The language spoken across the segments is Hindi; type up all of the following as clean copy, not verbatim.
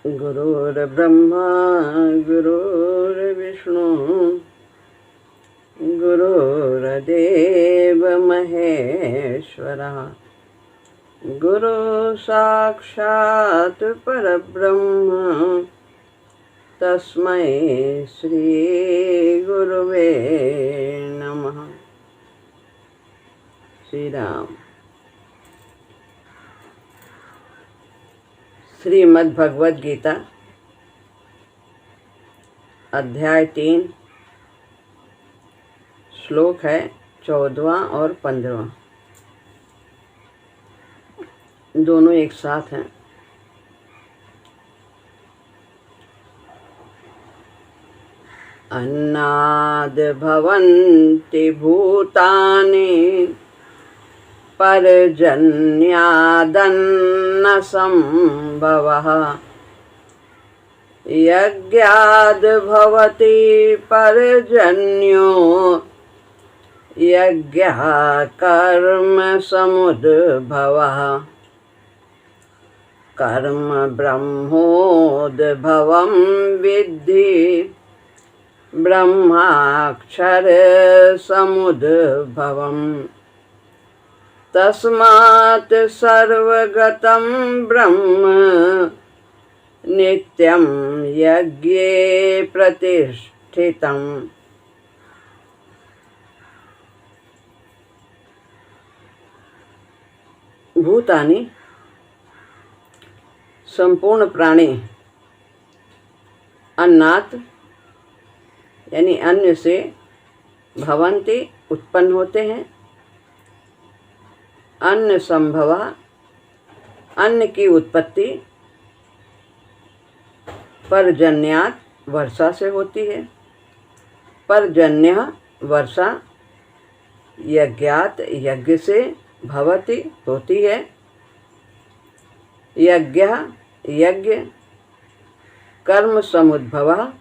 गुरुर्ब्रह्मा गुरुर्विष्णु गुरुर्देव महेश्वरः गुरु साक्षात् परब्रह्म तस्मै श्री गुरुवे नमः। श्री राम। श्रीमद् भगवद गीता अध्याय 3 श्लोक है 14वां और 15वां, दोनों एक साथ हैं। अन्नाद् भवन्ति भूतानि पर्जन्यादन्न संभवः यज्ञाद् भवति पर्जन्यो यज्ञः कर्म समुद्भवः कर्म ब्रह्मोद्भवं विद्धि ब्रह्माक्षर समुद्भवम् तस्मात् सर्वगतं ब्रह्म नित्यं यज्ञे प्रतिष्ठितम्। भूतानि संपूर्ण प्राणी अन्नात् यानी अन्न से भवन्ति उत्पन्न होते हैं। अन्न संभव अन्न की उत्पत्ति पर्जन्यात् वर्षा से होती है। पर्जन्य वर्षा यज्ञात् यज्ञ से भवति होती है। यज्ञ यज्ञ कर्म समुद्भव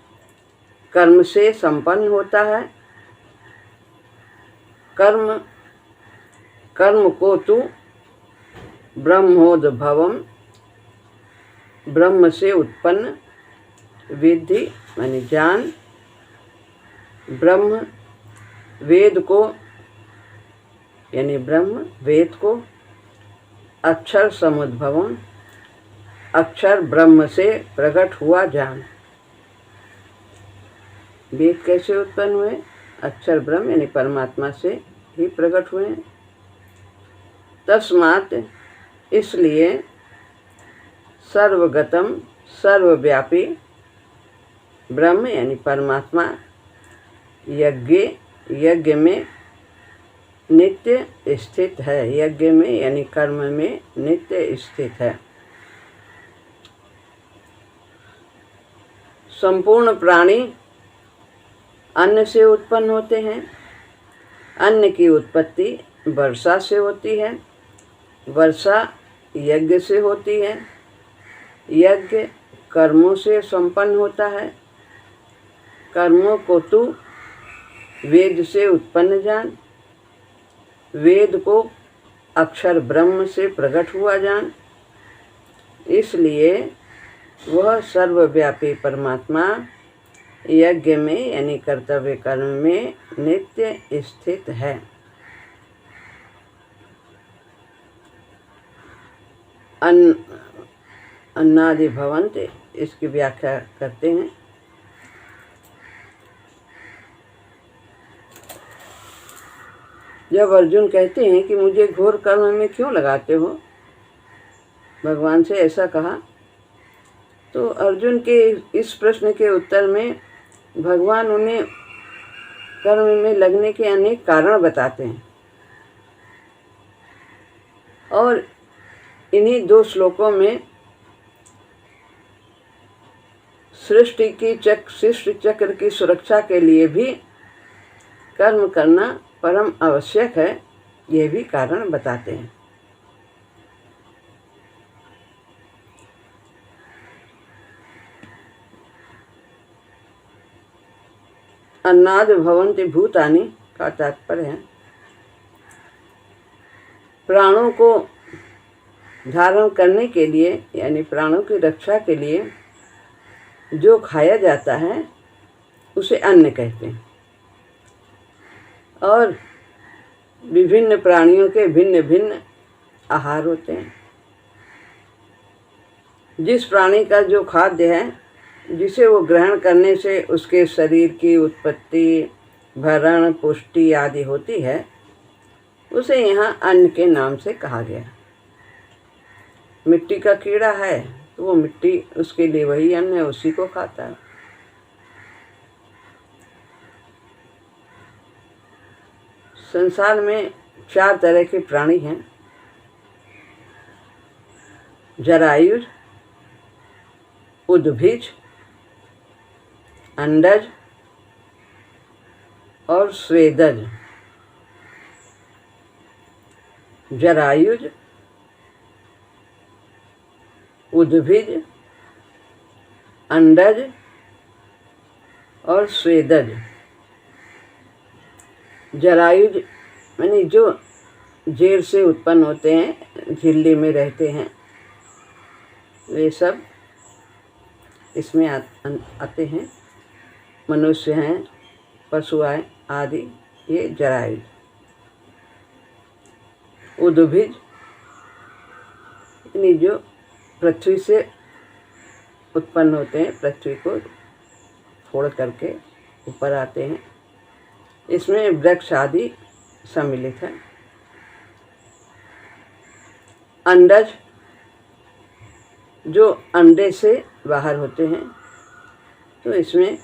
कर्म से संपन्न होता है। कर्म को तु ब्रह्मोद्भवम ब्रह्म से उत्पन्न विद्धि माने जान। ब्रह्म वेद को यानी ब्रह्म वेद को अक्षर समुद्भवम अक्षर ब्रह्म से प्रकट हुआ जान। वेद कैसे उत्पन्न हुए? अक्षर ब्रह्म यानी परमात्मा से ही प्रकट हुए। तस्मात् इसलिए सर्वगतम सर्वव्यापी ब्रह्म यानी परमात्मा यज्ञ में नित्य स्थित है। यज्ञ में यानी कर्म में नित्य स्थित है। संपूर्ण प्राणी अन्न से उत्पन्न होते हैं। अन्न की उत्पत्ति वर्षा से होती है। वर्षा यज्ञ से होती है। यज्ञ कर्मों से संपन्न होता है। कर्मों को तू वेद से उत्पन्न जान। वेद को अक्षर ब्रह्म से प्रकट हुआ जान। इसलिए वह सर्वव्यापी परमात्मा यज्ञ में यानी कर्तव्य कर्म में नित्य स्थित है। अन्नादि भवन्ति इसकी व्याख्या करते हैं। जब अर्जुन कहते हैं कि मुझे घोर कर्म में क्यों लगाते हो, भगवान से ऐसा कहा, तो अर्जुन के इस प्रश्न के उत्तर में भगवान उन्हें कर्म में लगने के अनेक कारण बताते हैं। और इन्हीं 2 श्लोकों में सृष्टि चक्र की सुरक्षा के लिए भी कर्म करना परम आवश्यक है, यह भी कारण बताते हैं। अन्नाद् भवन्ति भूतानि का तात्पर्य है प्राणों को धारण करने के लिए यानी प्राणों की रक्षा के लिए जो खाया जाता है उसे अन्न कहते हैं। और विभिन्न प्राणियों के भिन्न भिन्न आहार होते हैं। जिस प्राणी का जो खाद्य है, जिसे वो ग्रहण करने से उसके शरीर की उत्पत्ति, भरण, पुष्टि आदि होती है, उसे यहाँ अन्न के नाम से कहा गया। मिट्टी का कीड़ा है तो वो मिट्टी उसके लिए वही अन्न है, उसी को खाता है। संसार में 4 तरह के प्राणी हैं: जरायुज, उद्भिज, अंडज और स्वेदज। जरायुज, उद्भिज, अंडज और स्वेदज। जरायुज यानी जो जेर से उत्पन्न होते हैं, झिल्ली में रहते हैं, वे सब इसमें आते हैं। मनुष्य हैं, पशु आदि, ये जरायुज। उद्भिज यानी जो पृथ्वी से उत्पन्न होते हैं, पृथ्वी को फोड़ करके ऊपर आते हैं। इसमें वृक्ष आदि सम्मिलित है। अंडज जो अंडे से बाहर होते हैं, तो इसमें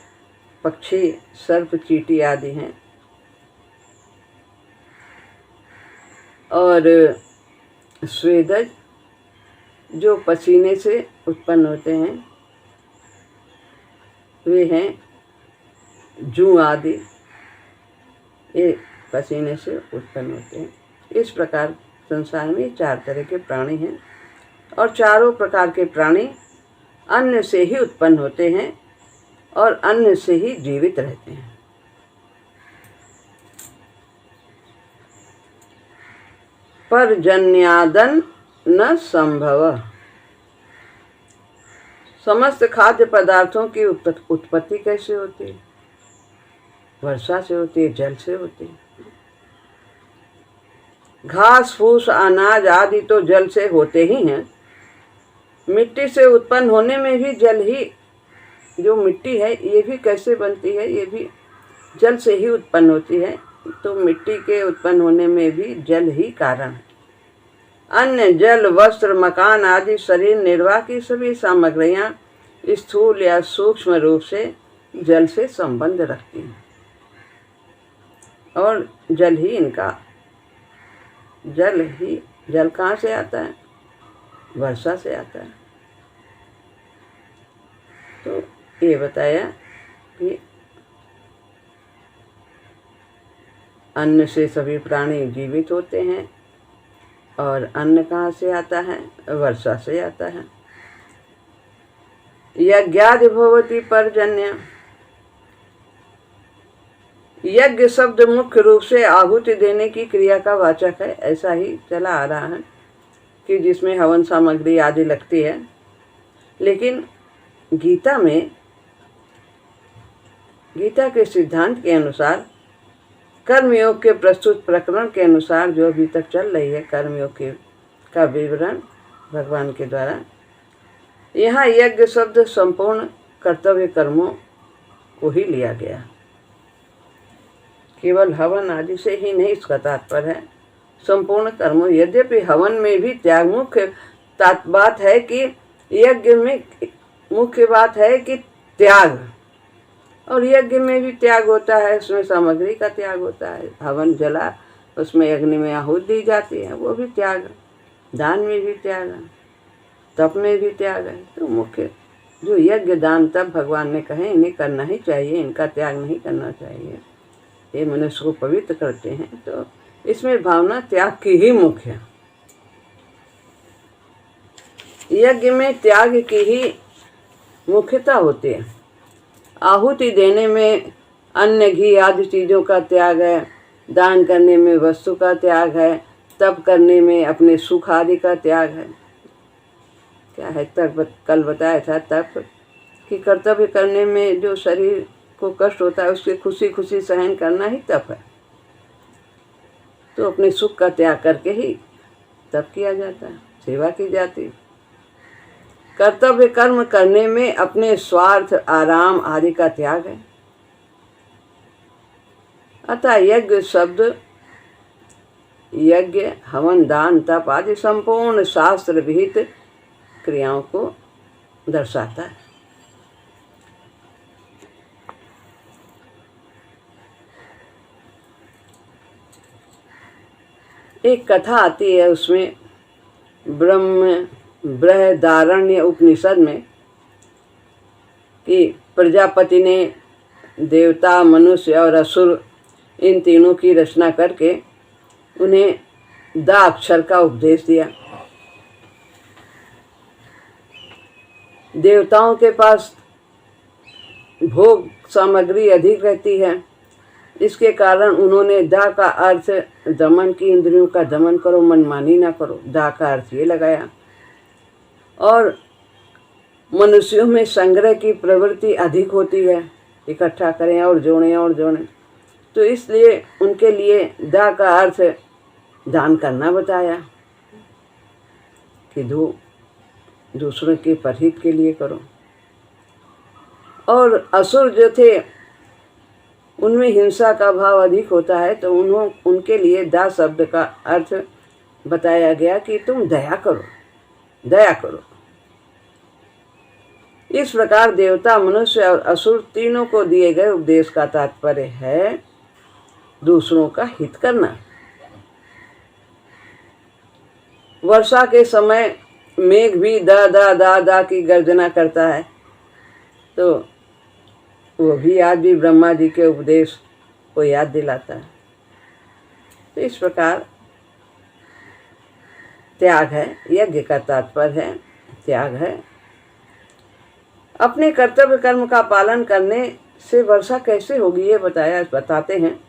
पक्षी, सर्प, चींटी आदि हैं। और स्वेदज जो पसीने से उत्पन्न होते हैं, वे हैं जूं आदि, ये पसीने से उत्पन्न होते हैं। इस प्रकार संसार में 4 तरह के प्राणी हैं और चारों प्रकार के प्राणी अन्न से ही उत्पन्न होते हैं और अन्न से ही जीवित रहते हैं। पर्जन्यादन न संभव। समस्त खाद्य पदार्थों की उत्पत्ति कैसे होती है? वर्षा से होती है, जल से होती है। घास फूस अनाज आदि तो जल से होते ही हैं। मिट्टी से उत्पन्न होने में भी जल ही, जो मिट्टी है ये भी कैसे बनती है? ये भी जल से ही उत्पन्न होती है। तो मिट्टी के उत्पन्न होने में भी जल ही कारण है। अन्न, जल, वस्त्र, मकान आदि शरीर निर्वाह की सभी सामग्रियां स्थूल या सूक्ष्म रूप से जल से संबंध रखती हैं और जल कहाँ से आता है? वर्षा से आता है। तो ये बताया कि अन्न से सभी प्राणी जीवित होते हैं और अन्न कहाँ से आता है? वर्षा से आता है। यज्ञादि भवति पर्जन्य। यज्ञ शब्द मुख्य रूप से आहुति देने की क्रिया का वाचक है। ऐसा ही चला आ रहा है कि जिसमें हवन सामग्री आदि लगती है। लेकिन गीता के सिद्धांत के अनुसार, कर्मयोग के प्रस्तुत प्रकरण के अनुसार जो अभी तक चल रही है कर्मयोग का विवरण भगवान के द्वारा, यहाँ यज्ञ शब्द संपूर्ण कर्तव्य कर्मों को ही लिया गया। केवल हवन आदि से ही नहीं इसका तात्पर्य है, संपूर्ण कर्मों। यद्यपि हवन में भी त्याग मुख्य बात है कि यज्ञ में मुख्य बात है कि त्याग, और यज्ञ में भी त्याग होता है, उसमें सामग्री का त्याग होता है। हवन जला, उसमें अग्नि में आहुति दी जाती है, वो भी त्याग है। दान में भी त्याग है, तप में भी त्याग है। तो मुख्य जो यज्ञ, दान, तप भगवान ने कहे इन्हें करना ही चाहिए, इनका त्याग नहीं करना चाहिए, ये मनुष्य को पवित्र करते हैं। तो इसमें भावना त्याग की ही मुख्य है। यज्ञ में त्याग की ही मुख्यता होती है। आहुति देने में अन्न, घी आदि चीज़ों का त्याग है, दान करने में वस्तु का त्याग है, तप करने में अपने सुख आदि का त्याग है। क्या है तप? कल बताया था तप कि कर्तव्य करने में जो शरीर को कष्ट होता है उसके खुशी खुशी सहन करना ही तप है। तो अपने सुख का त्याग करके ही तप किया जाता है, सेवा की जाती है। कर्तव्य कर्म करने में अपने स्वार्थ, आराम आदि का त्याग है। अतः यज्ञ शब्द यज्ञ, हवन, दान, तप आदि संपूर्ण शास्त्र विहित क्रियाओं को दर्शाता है। एक कथा आती है, उसमें बृहदारण्य उपनिषद में कि प्रजापति ने देवता, मनुष्य और असुर इन तीनों की रचना करके उन्हें द अक्षर का उपदेश दिया। देवताओं के पास भोग सामग्री अधिक रहती है, इसके कारण उन्होंने दा का अर्थ दमन की, इंद्रियों का दमन करो, मनमानी ना करो, दा का अर्थ ये लगाया। और मनुष्यों में संग्रह की प्रवृत्ति अधिक होती है, इकट्ठा करें और जोड़ें और जोड़ें, तो इसलिए उनके लिए दा का अर्थ दान करना बताया कि दूसरों के परहित के लिए करो। और असुर जो थे उनमें हिंसा का भाव अधिक होता है, तो उनके लिए दा शब्द का अर्थ बताया गया कि तुम दया करो, दया करो। इस प्रकार देवता, मनुष्य और असुर तीनों को दिए गए उपदेश का तात्पर्य है दूसरों का हित करना। वर्षा के समय मेघ भी दा दा दा दा की गर्जना करता है, तो वो भी आज भी ब्रह्मा जी के उपदेश को याद दिलाता है। तो इस प्रकार त्याग है, यज्ञ का तात्पर्य है त्याग है। अपने कर्तव्य कर्म का पालन करने से वर्षा कैसे होगी ये बताते हैं।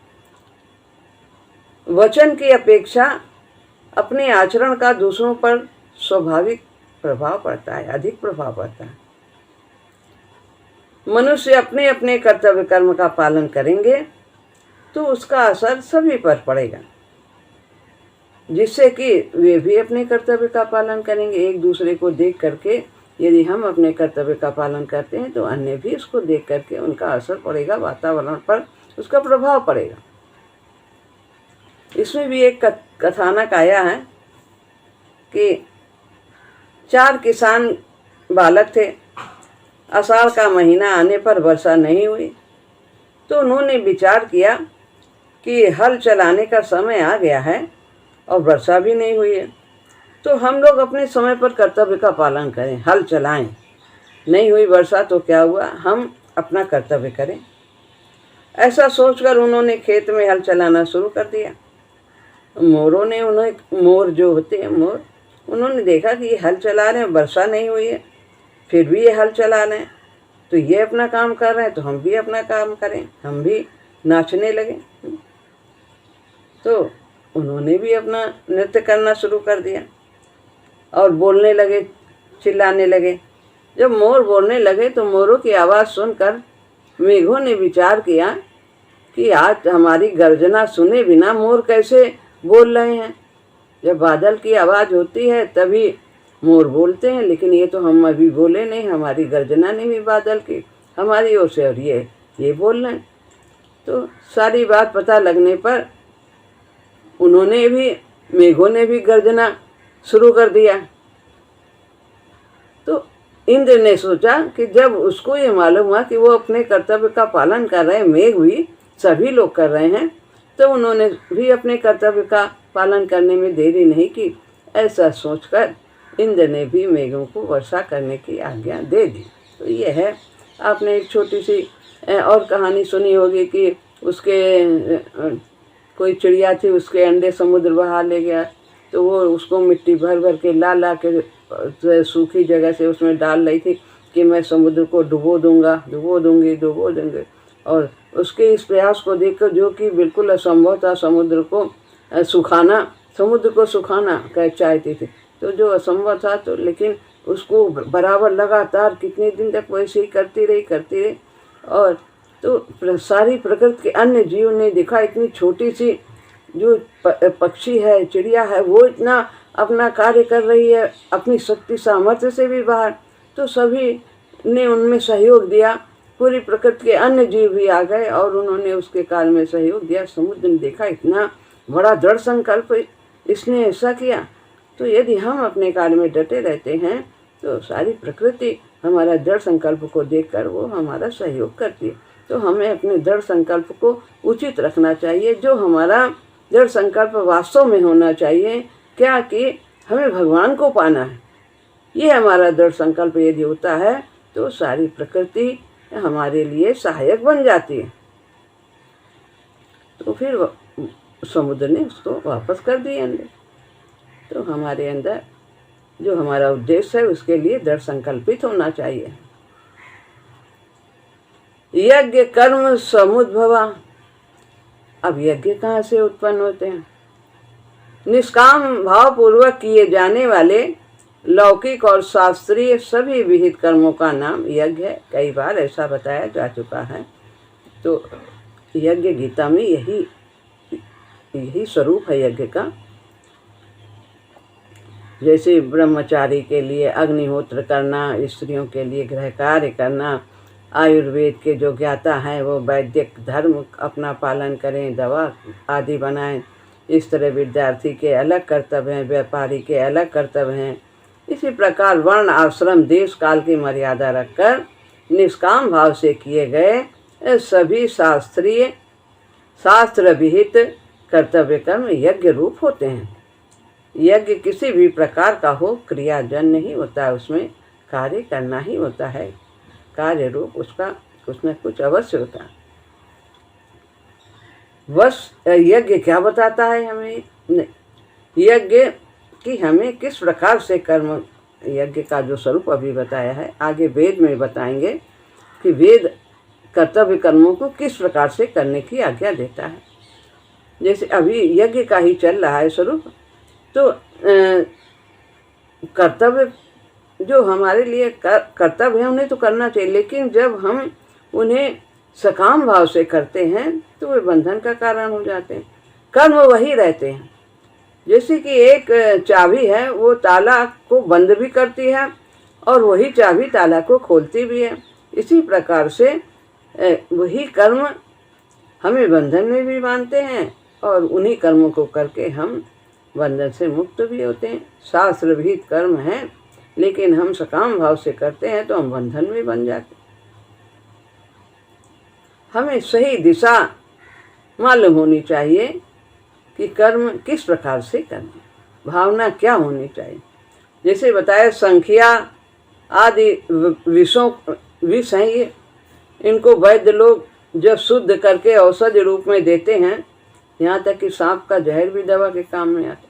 वचन की अपेक्षा अपने आचरण का दूसरों पर स्वाभाविक प्रभाव पड़ता है, अधिक प्रभाव पड़ता है। मनुष्य अपने अपने कर्तव्य कर्म का पालन करेंगे तो उसका असर सभी पर पड़ेगा, जिससे कि वे भी अपने कर्तव्य का पालन करेंगे। एक दूसरे को देख करके यदि हम अपने कर्तव्य का पालन करते हैं तो अन्य भी उसको देख करके उनका असर पड़ेगा, वातावरण पर उसका प्रभाव पड़ेगा। इसमें भी एक कथानक आया है कि 4 किसान बालक थे। आषाढ़ का महीना आने पर वर्षा नहीं हुई, तो उन्होंने विचार किया कि हल चलाने का समय आ गया है और वर्षा भी नहीं हुई है, तो हम लोग अपने समय पर कर्तव्य का पालन करें, हल चलाएं। नहीं हुई वर्षा तो क्या हुआ, हम अपना कर्तव्य करें। ऐसा सोचकर उन्होंने खेत में हल चलाना शुरू कर दिया। मोर जो होते हैं मोर, उन्होंने देखा कि ये हल चला रहे हैं, वर्षा नहीं हुई है, फिर भी ये हल चला रहे हैं, तो ये अपना काम कर रहे हैं तो हम भी अपना काम करें। हम भी नाचने लगे, तो उन्होंने भी अपना नृत्य करना शुरू कर दिया और बोलने लगे, चिल्लाने लगे। जब मोर बोलने लगे तो मोरों की आवाज़ सुनकर मेघों ने विचार किया कि आज हमारी गर्जना सुने बिना मोर कैसे बोल रहे हैं। जब बादल की आवाज़ होती है तभी मोर बोलते हैं, लेकिन ये तो हम अभी बोले नहीं, हमारी गर्जना नहीं हुई बादल की हमारी ओर से, और ये बोल रहे हैं। तो सारी बात पता लगने पर उन्होंने भी, मेघों ने भी गर्जना शुरू कर दिया। तो इंद्र ने सोचा कि जब उसको ये मालूम हुआ कि वो अपने कर्तव्य का पालन कर रहे हैं, मेघ भी सभी लोग कर रहे हैं, तो उन्होंने भी अपने कर्तव्य का पालन करने में देरी नहीं की। ऐसा सोचकर इंद्र ने भी मेघों को वर्षा करने की आज्ञा दे दी। तो ये है, आपने एक छोटी सी और कहानी सुनी होगी कि उसके कोई चिड़िया थी, उसके अंडे समुद्र बहा ले गया, तो वो उसको मिट्टी भर भर के ला के सूखी जगह से उसमें डाल रही थी कि मैं समुद्र को डुबो दूंगी। और उसके इस प्रयास को देखकर, जो कि बिल्कुल असंभव था, समुद्र को सुखाना चाहती थी, तो जो असंभव था, तो लेकिन उसको बराबर लगातार कितने दिन तक वैसे ही करती रही। और तो सारी प्रकृति के अन्य जीव ने देखा इतनी छोटी सी जो पक्षी है, चिड़िया है, वो इतना अपना कार्य कर रही है अपनी शक्ति सामर्थ्य से भी बाहर। तो सभी ने उनमें सहयोग दिया, पूरी प्रकृति के अन्य जीव भी आ गए और उन्होंने उसके कार्य में सहयोग दिया। समुद्र ने देखा इतना बड़ा दृढ़ संकल्प इसने ऐसा किया। तो यदि हम अपने कार्य में डटे रहते हैं तो सारी प्रकृति हमारा दृढ़ संकल्प को देखकर वो हमारा सहयोग करती है। तो हमें अपने दृढ़ संकल्प को उचित रखना चाहिए। जो हमारा दृढ़ संकल्प वास्तव में होना चाहिए क्या कि हमें भगवान को पाना है, ये हमारा दृढ़ संकल्प यदि होता है तो सारी प्रकृति हमारे लिए सहायक बन जाती है। तो फिर समुद्र ने उसको वापस कर दिया अंदर। तो हमारे अंदर जो हमारा उद्देश्य है उसके लिए दृढ़ संकल्पित होना चाहिए। यज्ञ कर्म समुद्भवा। अब यज्ञ कहाँ से उत्पन्न होते हैं? निष्काम भाव पूर्वक किए जाने वाले लौकिक और शास्त्रीय सभी विहित कर्मों का नाम यज्ञ है। कई बार ऐसा बताया जा चुका है। तो यज्ञ गीता में यही स्वरूप है यज्ञ का। जैसे ब्रह्मचारी के लिए अग्निहोत्र करना, स्त्रियों के लिए गृह कार्य करना, आयुर्वेद के जो ज्ञाता हैं वो वैदिक धर्म अपना पालन करें, दवा आदि बनाएं। इस तरह विद्यार्थी के अलग कर्तव्य हैं, व्यापारी के अलग कर्तव्य हैं। इसी प्रकार वर्ण, आश्रम, देश काल की मर्यादा रखकर निष्काम भाव से किए गए सभी शास्त्र विहित कर्तव्य कर्म यज्ञ रूप होते हैं। यज्ञ किसी भी प्रकार का हो, क्रियाजन नहीं होता है, उसमें कार्य करना ही होता है। कार्य रूप उसका कुछ न कुछ अवश्य होता है। बस यज्ञ क्या बताता है हमें? यज्ञ कि हमें किस प्रकार से कर्म, यज्ञ का जो स्वरूप अभी बताया है आगे वेद में बताएंगे कि वेद कर्तव्य कर्मों को किस प्रकार से करने की आज्ञा देता है। जैसे अभी यज्ञ का ही चल रहा है स्वरूप। तो कर्तव्य जो हमारे लिए कर्तव्य है उन्हें तो करना चाहिए, लेकिन जब हम उन्हें सकाम भाव से करते हैं तो वे बंधन का कारण हो जाते हैं। कर्म वही रहते हैं। जैसे कि एक चाबी है, वो ताला को बंद भी करती है और वही चाबी ताला को खोलती भी है। इसी प्रकार से वही कर्म हमें बंधन में भी बांधते हैं और उन्हीं कर्मों को करके हम बंधन से मुक्त भी होते हैं। शास्त्र विहित कर्म हैं, लेकिन हम सकाम भाव से करते हैं तो हम बंधन में बन जाते हैं। हमें सही दिशा मालूम होनी चाहिए कि कर्म किस प्रकार से करना, भावना क्या होनी चाहिए। जैसे बताया संख्या आदि विष हैं ये, इनको वैद्य लोग जब शुद्ध करके औषधि रूप में देते हैं, यहाँ तक कि सांप का जहर भी दवा के काम में आता है,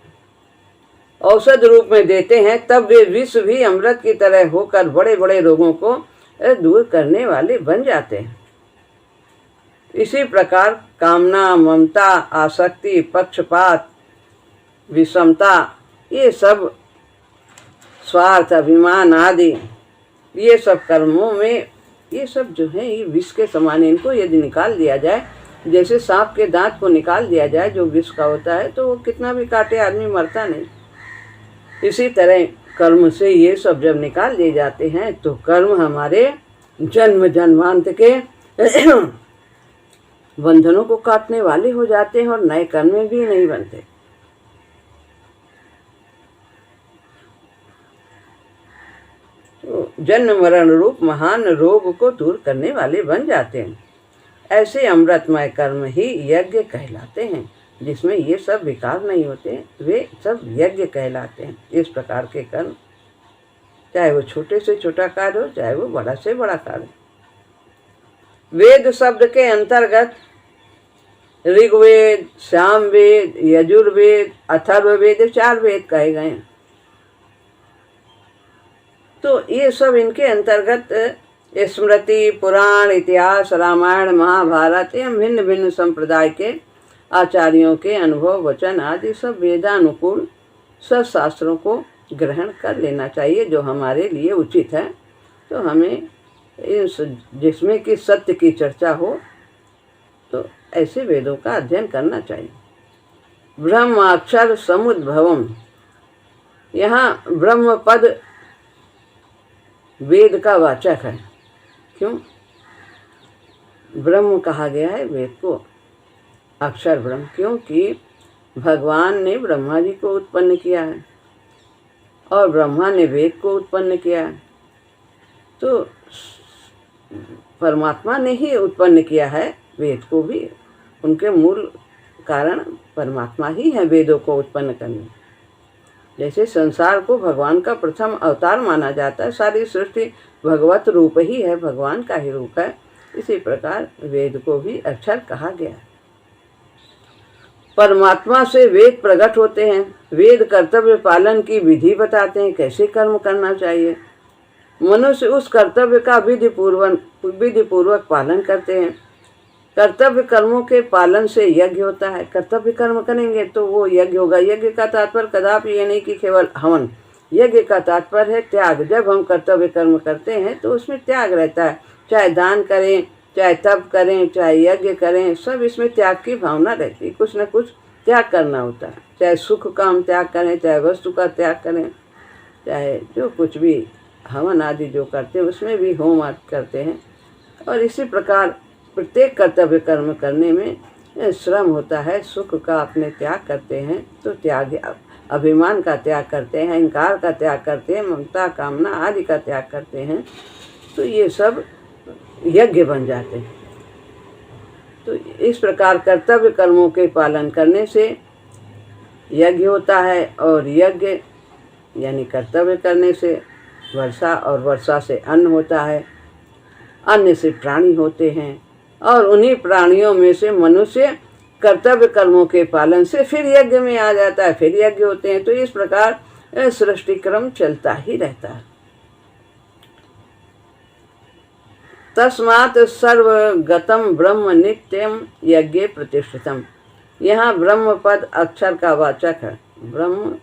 औषध रूप में देते हैं, तब वे विष भी अमृत की तरह होकर बड़े बड़े रोगों को दूर करने वाले बन जाते हैं। इसी प्रकार कामना, ममता, आसक्ति, पक्षपात, विषमता, ये सब स्वार्थ, अभिमान आदि, ये सब कर्मों में ये सब जो है ये विष के समान। इनको यदि निकाल दिया जाए, जैसे सांप के दांत को निकाल दिया जाए जो विष का होता है, तो वो कितना भी काटे आदमी मरता नहीं। इसी तरह कर्म से ये सब जब निकाल दिए जाते हैं तो कर्म हमारे जन्म जन्मांत के बंधनों को काटने वाले हो जाते हैं और नए कर्म में भी नहीं बनते। तो जन्म मरण रूप महान रोग को दूर करने वाले बन जाते हैं। ऐसे अमृतमय कर्म ही यज्ञ कहलाते हैं, जिसमें ये सब विकार नहीं होते, वे सब यज्ञ कहलाते हैं। इस प्रकार के कर्म, चाहे वो छोटे से छोटा कार्य हो, चाहे वो बड़ा से बड़ा कार्य। वेद शब्द के अंतर्गत ऋग्वेद, सामवेद, यजुर्वेद, अथर्ववेद, 4 वेद कहे गए हैं। तो ये सब इनके अंतर्गत स्मृति, पुराण, इतिहास, रामायण, महाभारत एवं भिन्न भिन्न संप्रदाय के आचार्यों के अनुभव, वचन आदि सब वेदानुकूल सब शास्त्रों को ग्रहण कर लेना चाहिए जो हमारे लिए उचित है। तो हमें जिसमें कि सत्य की चर्चा हो तो ऐसे वेदों का अध्ययन करना चाहिए। ब्रह्म अक्षर समुद्भवम, यहाँ ब्रह्म पद वेद का वाचक है। क्यों ब्रह्म कहा गया है वेद को, अक्षर ब्रह्म? क्योंकि भगवान ने ब्रह्मा जी को उत्पन्न किया है और ब्रह्मा ने वेद को उत्पन्न किया है। तो परमात्मा ने ही उत्पन्न किया है वेद को भी। उनके मूल कारण परमात्मा ही है वेदों को उत्पन्न करने। जैसे संसार को भगवान का प्रथम अवतार माना जाता है, सारी सृष्टि भगवत रूप ही है, भगवान का ही रूप है। इसी प्रकार वेद को भी अक्षर कहा गया। परमात्मा से वेद प्रकट होते हैं। वेद कर्तव्य पालन की विधि बताते हैं, कैसे कर्म करना चाहिए। मनुष्य उस कर्तव्य का विधि पूर्वक पालन करते हैं। कर्तव्य कर्मों के पालन से यज्ञ होता है। कर्तव्य कर्म करेंगे तो वो यज्ञ होगा। यज्ञ का तात्पर्य कदापि ये नहीं कि केवल हवन। यज्ञ का तात्पर्य है त्याग। जब हम कर्तव्य कर्म करते हैं तो उसमें त्याग रहता है। चाहे दान करें, चाहे तप करें, चाहे यज्ञ करें, सब इसमें त्याग की भावना रहती है। कुछ न कुछ त्याग करना होता है। चाहे सुख का हम त्याग करें, चाहे वस्तु का त्याग करें, चाहे जो कुछ भी हवन आदि जो करते हैं उसमें भी होम आदि करते हैं। और इसी प्रकार प्रत्येक कर्तव्य कर्म करने में श्रम होता है। सुख का अपने त्याग करते हैं तो त्याग, अभिमान का त्याग करते हैं, अहंकार का त्याग करते हैं, ममता कामना आदि का त्याग करते हैं। तो ये सब यज्ञ बन जाते हैं। तो इस प्रकार कर्तव्य कर्मों के पालन करने से यज्ञ होता है और यज्ञ यानी कर्तव्य करने से वर्षा और वर्षा से अन्न होता है। अन्न से प्राणी होते हैं और उन्हीं प्राणियों में से मनुष्य कर्तव्य कर्मों के पालन से फिर यज्ञ में आ जाता है, फिर यज्ञ होते हैं। तो इस प्रकार सृष्टि क्रम चलता ही रहता है। तस्मात् सर्वगतम ब्रह्म नित्यम यज्ञे प्रतिष्ठितम। यहाँ ब्रह्म पद अक्षर का वाचक है। ब्रह्म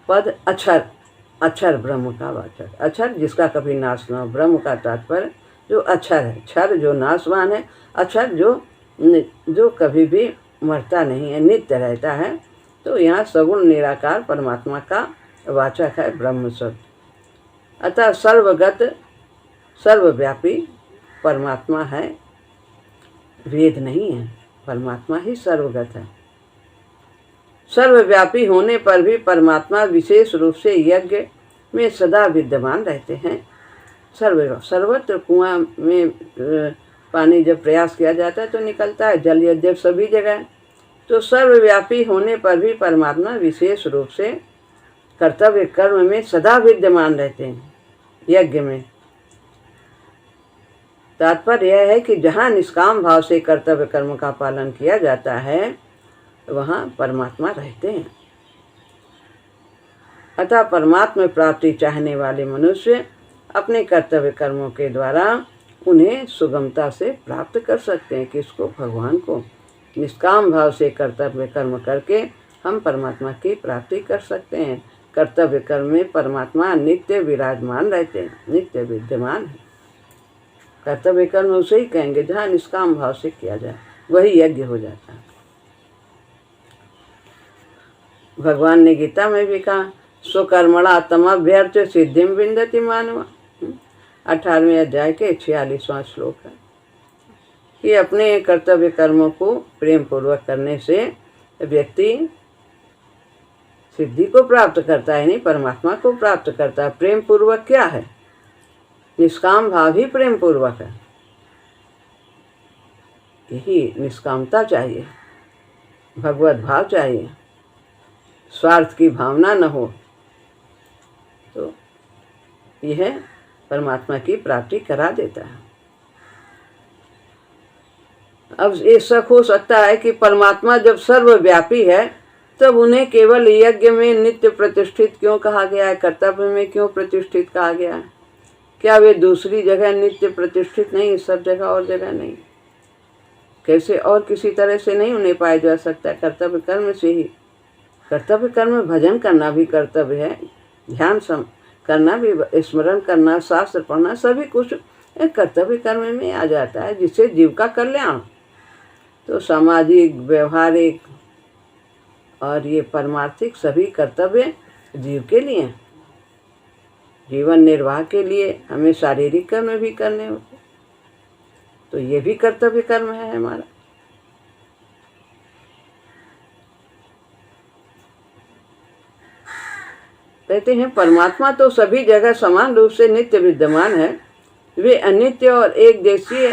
पद अक्षर, अक्षर ब्रह्म का वाचक। अक्षर जिसका कभी नाश न हो। ब्रह्म का तात्पर्य जो अक्षर है। क्षर जो नाशवान है, अक्षर जो कभी भी मरता नहीं है, नित्य रहता है। तो यहाँ सगुण निराकार परमात्मा का वाचक है ब्रह्म शब्द। अतः सर्वगत सर्वव्यापी परमात्मा है, वेद नहीं है। परमात्मा ही सर्वगत है। सर्वव्यापी होने पर भी परमात्मा विशेष रूप से यज्ञ में सदा विद्यमान रहते हैं। सर्वत्र कुआं में पानी जब प्रयास किया जाता है तो निकलता है, जल यज्ञ सभी जगह। तो सर्वव्यापी होने पर भी परमात्मा विशेष रूप से कर्तव्य कर्म में सदा विद्यमान रहते हैं, यज्ञ में। तात्पर्य यह है कि जहाँ निष्काम भाव से कर्तव्य कर्म का पालन किया जाता है वहाँ परमात्मा रहते हैं। अतः परमात्मा प्राप्ति चाहने वाले मनुष्य अपने कर्तव्य कर्मों के द्वारा उन्हें सुगमता से प्राप्त कर सकते हैं। किसको? भगवान को। निष्काम भाव से कर्तव्य कर्म करके हम परमात्मा की प्राप्ति कर सकते हैं। कर्तव्य कर्म में परमात्मा नित्य विराजमान रहते हैं, नित्य विद्यमान है। कर्तव्य कर्म उसे ही कहेंगे जहाँ निष्काम भाव से किया जाए, वही यज्ञ हो जाता है। भगवान ने गीता में भी कहा, स्वकर्मणा तमभ्यर्च्य सिद्धिम विन्दति मानव। 18वें अध्याय के 46वां श्लोक है कि अपने कर्तव्य कर्मों को प्रेम पूर्वक करने से व्यक्ति सिद्धि को प्राप्त करता है, नहीं परमात्मा को प्राप्त करता है। प्रेम पूर्वक क्या है? निष्काम भाव ही प्रेम पूर्वक है। यही निष्कामता चाहिए, भगवत भाव चाहिए, स्वार्थ की भावना न हो, तो यह परमात्मा की प्राप्ति करा देता है। अब ये शक हो सकता है कि परमात्मा जब सर्वव्यापी है तब उन्हें केवल यज्ञ में नित्य प्रतिष्ठित क्यों कहा गया है, कर्तव्य में क्यों प्रतिष्ठित कहा गया है? क्या वे दूसरी जगह नित्य प्रतिष्ठित नहीं, सब जगह और जगह नहीं? कैसे और किसी तरह से नहीं उन्हें पाया जा सकता? कर्तव्य कर्म से ही कर्तव्य कर्म भजन करना भी कर्तव्य है, ध्यान करना भी, स्मरण करना, शास्त्र पढ़ना, सभी कुछ एक कर्तव्य कर्म में आ जाता है, जिससे जीव का कल्याण। तो सामाजिक, व्यवहारिक और ये परमार्थिक सभी कर्तव्य जीव के लिए, जीवन निर्वाह के लिए हमें शारीरिक कर्म भी करने होते, तो ये भी कर्तव्य कर्म है हमारा। कहते हैं परमात्मा तो सभी जगह समान रूप से नित्य विद्यमान है, वे अनित्य और एक जैसी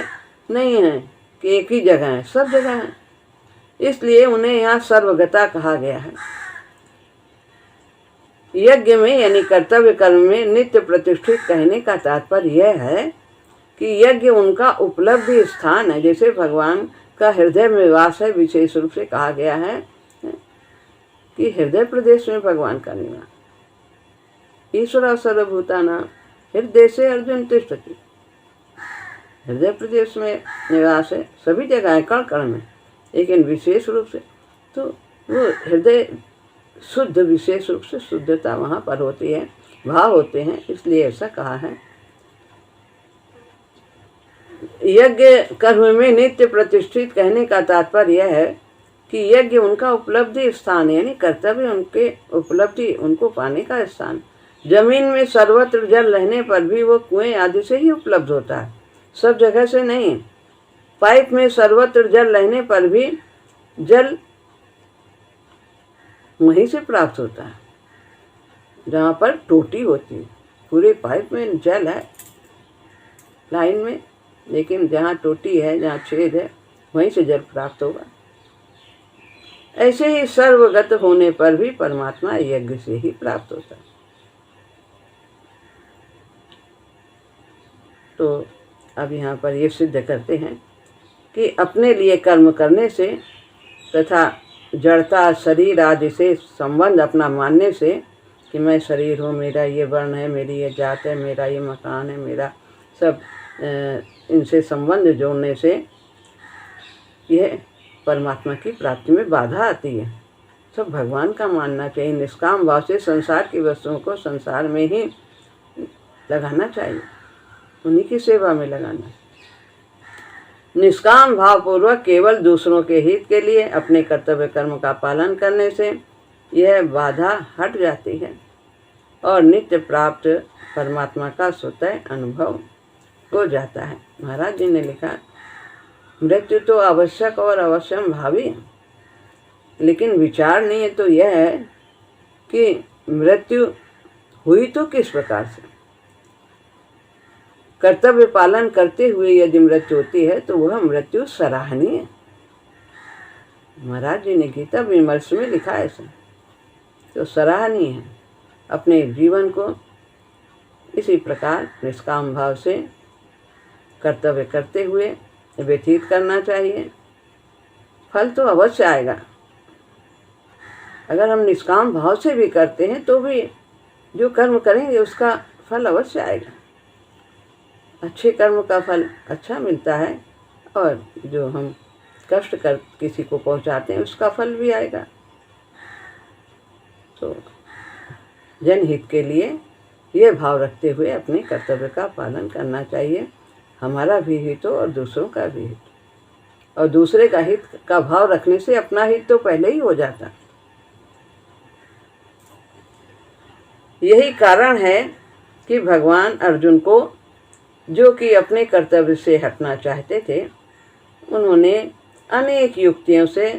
नहीं है कि एक ही जगह है, सब जगह है, इसलिए उन्हें यहाँ सर्वगता कहा गया है। यज्ञ में यानी कर्तव्य कर्म में नित्य प्रतिष्ठित कहने का तात्पर्य यह है कि यज्ञ उनका उपलब्धि स्थान है, जैसे भगवान का हृदय में वास है, विशेष रूप से कहा गया है कि हृदय प्रदेश में भगवान का निवास। ईश्वर सर्वभूतानां हृदय से अर्जुन तिष्ठति, हृदय प्रदेश में निवास है, सभी जगह है, कण कण में, लेकिन विशेष रूप से तो वो हृदय शुद्ध, विशेष रूप से शुद्धता वहाँ पर होती है, भाव होते हैं, इसलिए ऐसा कहा है। यज्ञ कर्म में नित्य प्रतिष्ठित कहने का तात्पर्य यह है कि यज्ञ उनका उपलब्धि स्थान, यानी कर्तव्य उनके उपलब्धि, उनको पाने का स्थान। जमीन में सर्वत्र जल रहने पर भी वो कुएं आदि से ही उपलब्ध होता है, सब जगह से नहीं। पाइप में सर्वत्र जल रहने पर भी जल वहीं से प्राप्त होता है जहाँ पर टोटी होती है। पूरे पाइप में जल है लाइन में, लेकिन जहाँ टोटी है, जहाँ छेद है, वहीं से जल प्राप्त होगा। ऐसे ही सर्वगत होने पर भी परमात्मा यज्ञ से ही प्राप्त होता है। तो अब यहाँ पर ये सिद्ध करते हैं कि अपने लिए कर्म करने से तथा जड़ता, शरीर आदि से संबंध अपना मानने से कि मैं शरीर हूँ, मेरा ये वर्ण है, मेरी ये जात है, मेरा ये मकान है, मेरा सब, इनसे संबंध जोड़ने से यह परमात्मा की प्राप्ति में बाधा आती है। सब भगवान का मानना चाहिए। निष्काम भाव से संसार की वस्तुओं को संसार में ही लगाना चाहिए, उन्हीं की सेवा में लगाना। निष्काम भाव पूर्वक केवल दूसरों के हित के लिए अपने कर्तव्य कर्म का पालन करने से यह बाधा हट जाती है और नित्य प्राप्त परमात्मा का स्वतः अनुभव हो जाता है। महाराज जी ने लिखा, मृत्यु तो आवश्यक और अवश्यम भावी है, लेकिन विचार नहीं है तो यह है कि मृत्यु हुई तो किस प्रकार से। कर्तव्य पालन करते हुए यदि मृत्यु होती है तो वह मृत्यु सराहनीय है। महाराज जी ने गीता विमर्श में लिखा है ऐसा, तो सराहनीय है। अपने जीवन को इसी प्रकार निष्काम भाव से कर्तव्य करते हुए व्यतीत करना चाहिए। फल तो अवश्य आएगा। अगर हम निष्काम भाव से भी करते हैं तो भी जो कर्म करेंगे उसका फल अवश्य आएगा। अच्छे कर्म का फल अच्छा मिलता है और जो हम कष्ट कर किसी को पहुंचाते हैं उसका फल भी आएगा। तो जनहित के लिए ये भाव रखते हुए अपने कर्तव्य का पालन करना चाहिए। हमारा भी हित हो और दूसरों का भी हित, और दूसरे का हित का भाव रखने से अपना हित तो पहले ही हो जाता। यही कारण है कि भगवान अर्जुन को, जो कि अपने कर्तव्य से हटना चाहते थे, उन्होंने अनेक युक्तियों से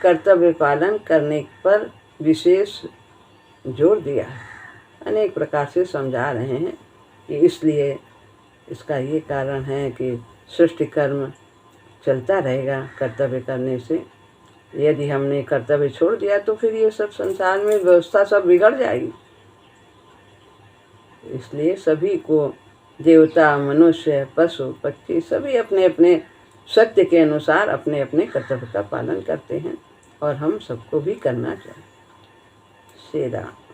कर्तव्य पालन करने पर विशेष जोर दिया है। अनेक प्रकार से समझा रहे हैं कि इसलिए इसका ये कारण है कि सृष्टि कर्म चलता रहेगा कर्तव्य करने से। यदि हमने कर्तव्य छोड़ दिया तो फिर ये सब संसार में व्यवस्था सब बिगड़ जाएगी। इसलिए सभी को, देवता, मनुष्य, पशु, पक्षी, सभी अपने अपने सत्य के अनुसार अपने अपने कर्तव्य का पालन करते हैं और हम सबको भी करना चाहिए। श्री राम।